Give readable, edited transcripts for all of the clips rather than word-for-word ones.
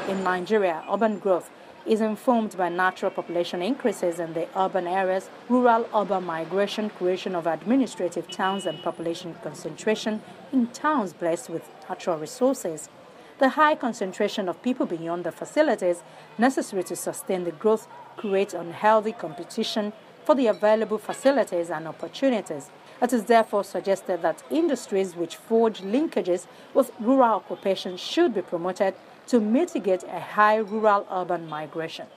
In Nigeria, urban growth is informed by natural population increases in the urban areas, rural-urban migration, creation of administrative towns, and population concentration in towns blessed with natural resources. The high concentration of people beyond the facilities necessary to sustain the growth creates unhealthy competition for the available facilities and opportunities. It is therefore suggested that industries which forge linkages with rural occupation should be promoted to mitigate a high rural-urban migration.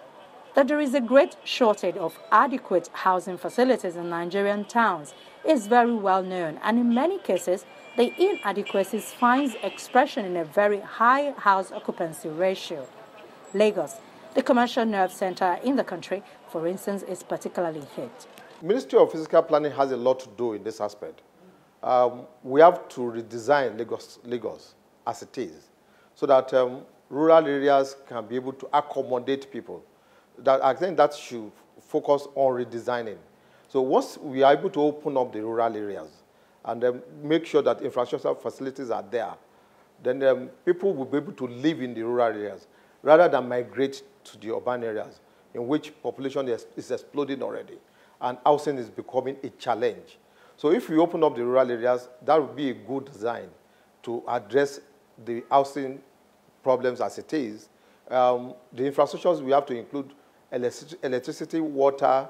That there is a great shortage of adequate housing facilities in Nigerian towns is very well known, and in many cases, the inadequacies finds expression in a very high house occupancy ratio. Lagos, the commercial nerve center in the country, for instance, is particularly hit. Ministry of Physical Planning has a lot to do in this aspect. We have to redesign Lagos as it is, so that rural areas can be able to accommodate people. I think that should focus on redesigning. So once we are able to open up the rural areas and make sure that infrastructure facilities are there, then people will be able to live in the rural areas rather than migrate to the urban areas in which population is exploding already and housing is becoming a challenge. So if we open up the rural areas, that would be a good design to address the housing problems as it is. The infrastructures, we have to include electricity, water,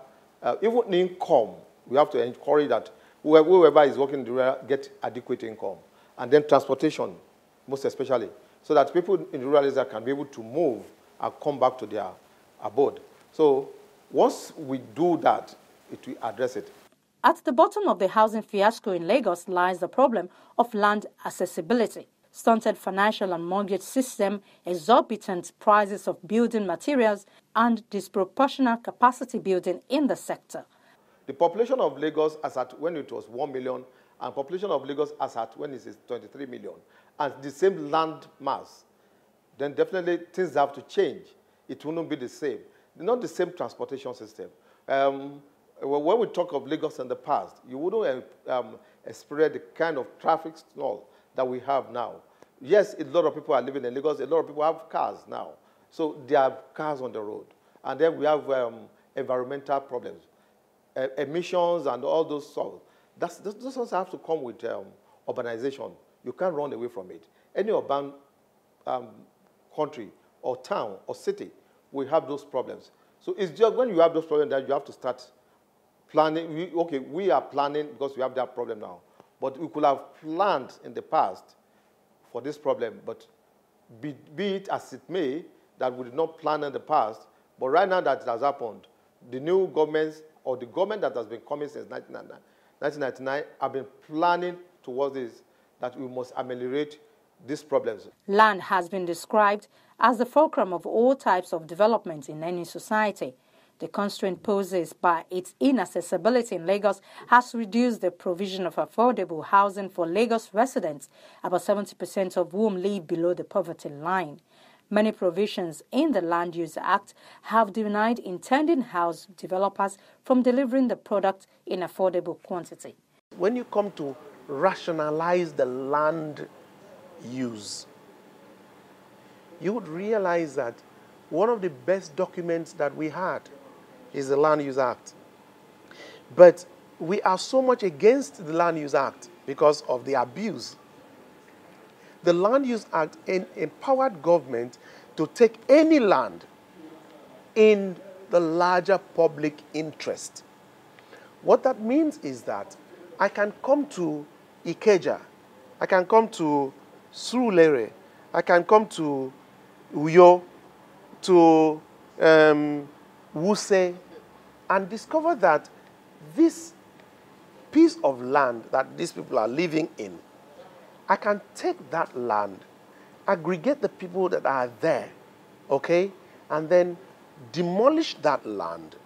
even income. We have to encourage that whoever is working in the rural get adequate income. And then transportation, most especially, so that people in the rural areas can be able to move and come back to their abode. So once we do that, it will address it. At the bottom of the housing fiasco in Lagos lies the problem of land accessibility. Stunted financial and mortgage system, exorbitant prices of building materials, and disproportionate capacity building in the sector. The population of Lagos as at when it was 1 million, and population of Lagos as at when it is 23 million, and the same land mass, then definitely things have to change. It will not be the same. Not the same transportation system. When we talk of Lagos in the past, you wouldn't experience the kind of traffic snarl that we have now. Yes, a lot of people are living in Lagos. A lot of people have cars now. So there are cars on the road. And then we have environmental problems, emissions and all those stuff. Those also have to come with urbanization. You can't run away from it. Any urban country or town or city will have those problems. So it's just when you have those problems that you have to start planning. We are planning because we have that problem now. But we could have planned in the past for this problem. But be it as it may, that we did not plan in the past. But right now that it has happened, the new governments or the government that has been coming since 1999 have been planning towards this, that we must ameliorate these problems. Land has been described as the fulcrum of all types of development in any society. The constraint posed by its inaccessibility in Lagos has reduced the provision of affordable housing for Lagos residents, about 70% of whom live below the poverty line. Many provisions in the Land Use Act have denied intending house developers from delivering the product in affordable quantity. When you come to rationalize the land use, you would realize that one of the best documents that we had is the Land Use Act. But we are so much against the Land Use Act because of the abuse. The Land Use Act empowered government to take any land in the larger public interest. What that means is that I can come to Ikeja, I can come to Surulere, I can come to Uyo, to Wuse, and discover that this piece of land that these people are living in, I can take that land, aggregate the people that are there, okay, and then demolish that land,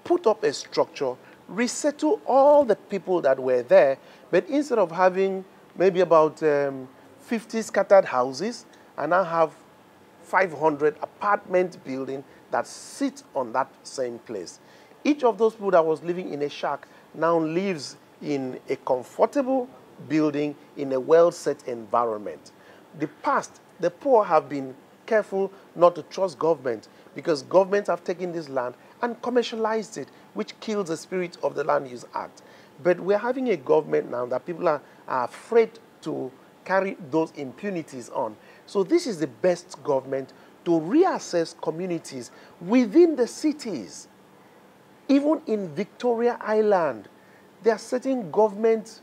put up a structure, resettle all the people that were there, but instead of having maybe about 50 scattered houses, I now have 500 apartment buildings that sit on that same place. Each of those people that was living in a shack now lives in a comfortable building in a well-set environment. The past, the poor have been careful not to trust government, because governments have taken this land and commercialized it, which kills the spirit of the Land Use Act. But we're having a government now that people are afraid to carry those impunities on. So this is the best government to reassess communities within the cities. Even in Victoria Island, there are certain governments,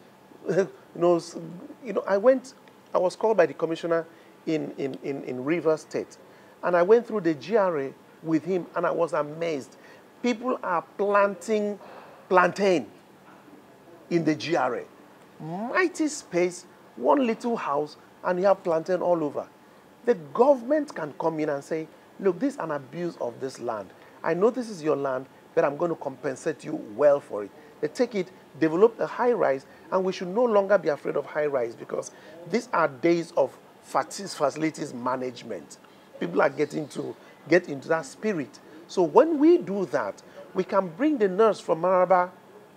I was called by the commissioner in Rivers State, and I went through the GRA with him, and I was amazed. People are planting plantain in the GRA. Mighty space, one little house, and you have plantain all over. The government can come in and say, look, this is an abuse of this land. I know this is your land, but I'm going to compensate you well for it. They take it, develop a high-rise, and we should no longer be afraid of high-rise, because these are days of facilities management. People are getting to get into that spirit. So when we do that, we can bring the nurse from Maraba,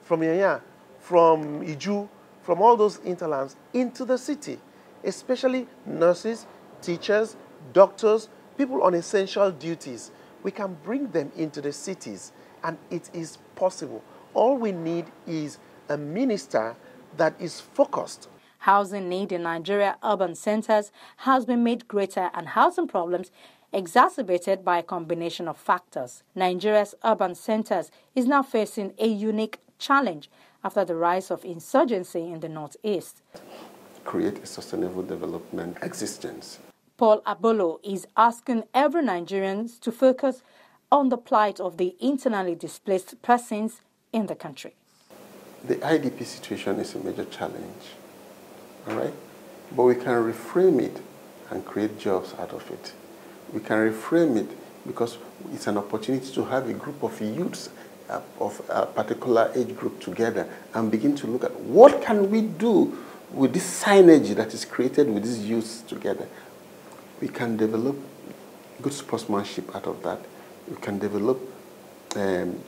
from Yanya, from Iju, from all those interlands into the city, especially nurses, teachers, doctors, people on essential duties. We can bring them into the cities, and it is possible. All we need is a minister that is focused. Housing need in Nigeria urban centers has been made greater, and housing problems exacerbated by a combination of factors. Nigeria's urban centers is now facing a unique challenge after the rise of insurgency in the northeast. Create a sustainable development existence. Paul Abolo is asking every Nigerian to focus on the plight of the internally displaced persons in the country. The IDP situation is a major challenge, all right? But we can reframe it and create jobs out of it. We can reframe it because it's an opportunity to have a group of youths of a particular age group together and begin to look at what can we do with this synergy that is created with these youths together. We can develop good sportsmanship out of that. We can develop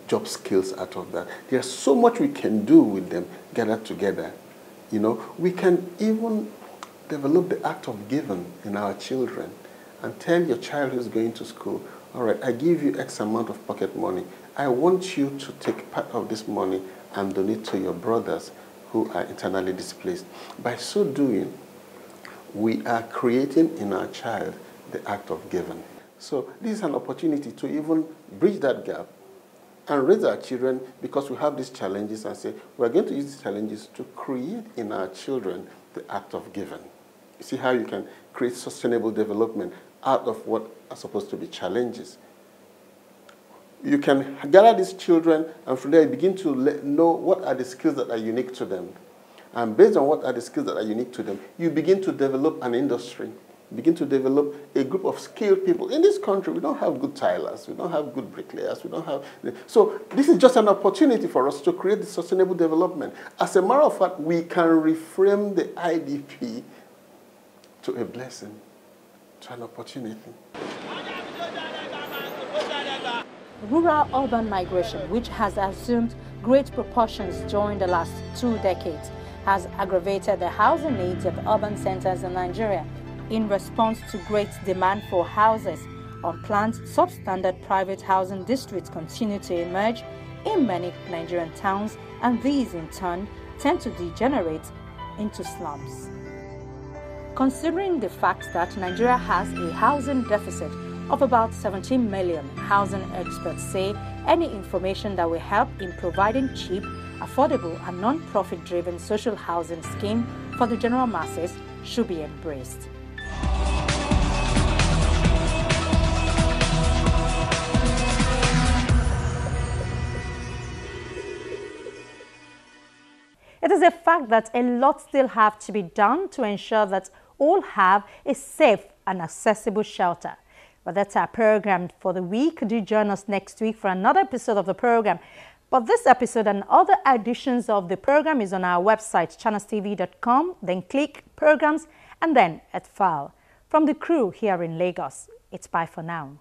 job skills out of that. There's so much we can do with them gathered together. You know, we can even develop the act of giving in our children and tell your child who's going to school, all right, I give you X amount of pocket money. I want you to take part of this money and donate to your brothers who are internally displaced. By so doing, we are creating in our child the act of giving. So this is an opportunity to even bridge that gap and raise our children, because we have these challenges, and say we're going to use these challenges to create in our children the act of giving. You see how you can create sustainable development out of what are supposed to be challenges. You can gather these children, and from there you begin to know what are the skills that are unique to them. And based on what are the skills that are unique to them, you begin to develop an industry. You begin to develop a group of skilled people. In this country, we don't have good tilers, we don't have good bricklayers, we don't have... So this is just an opportunity for us to create the sustainable development. As a matter of fact, we can reframe the IDP to a blessing, to an opportunity. Rural-urban migration, which has assumed great proportions during the last 2 decades, has aggravated the housing needs of urban centers in Nigeria. In response to great demand for houses, unplanned, substandard private housing districts continue to emerge in many Nigerian towns, and these in turn tend to degenerate into slums. Considering the fact that Nigeria has a housing deficit of about 17 million, housing experts say any information that will help in providing cheap, affordable and non-profit driven social housing scheme for the general masses should be embraced. It is a fact that a lot still have to be done to ensure that all have a safe and accessible shelter. But that's our program for the week. Do join us next week for another episode of the program. But this episode and other editions of the program is on our website, channelstv.com. Then click Programs and then Earthfile. From the crew here in Lagos, it's bye for now.